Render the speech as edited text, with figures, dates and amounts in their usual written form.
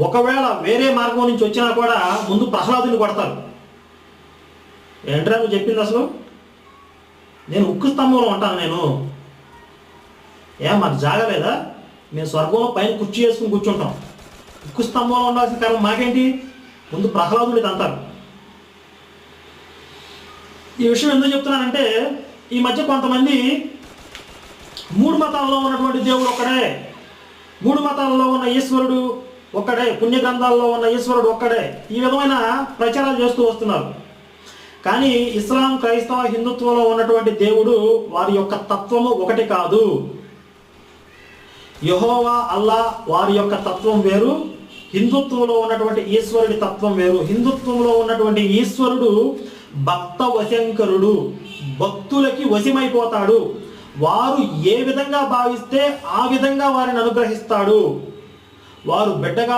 ఒకవేళ వేరే మార్గం నుంచి వచ్చినా కూడా ముందు ప్రహ్లాదుని కొడతారు. ఏంట్రా నువ్వు చెప్పింది అసలు? నేను ఉక్కు స్తంభంలో ఉంటాను. నేను మాకు జాగలేదా? మేము స్వర్గంలో పైన కుర్చీ వేసుకుని కూర్చుంటాం. ఉక్కు స్తంభంలో ఉండాల్సిన కారణం మాకేంటి? ముందు ప్రహ్లాదుడిది అంటారు. ఈ విషయం ఎందుకు చెప్తున్నానంటే, ఈ మధ్య కొంతమంది 3 మతాల్లో ఉన్నటువంటి దేవుడు ఒక్కడే, 3 మతాల్లో ఉన్న ఈశ్వరుడు ఒక్కడే, పుణ్య గ్రంథాల్లో ఉన్న ఈశ్వరుడు ఒక్కడే, ఈ విధమైన ప్రచారాలు చేస్తూ వస్తున్నారు. కానీ ఇస్లాం, క్రైస్తవ, హిందుత్వంలో ఉన్నటువంటి దేవుడు వారి యొక్క తత్వము ఒకటి కాదు. యెహోవా, అల్లా వారి యొక్క తత్వం వేరు, హిందుత్వంలో ఉన్నటువంటి ఈశ్వరుడి తత్వం వేరు. హిందుత్వంలో ఉన్నటువంటి ఈశ్వరుడు భక్త వశంకరుడు, భక్తులకి వశమైపోతాడు. వారు ఏ విధంగా భావిస్తే ఆ విధంగా వారిని అనుగ్రహిస్తాడు. వారు బిడ్డగా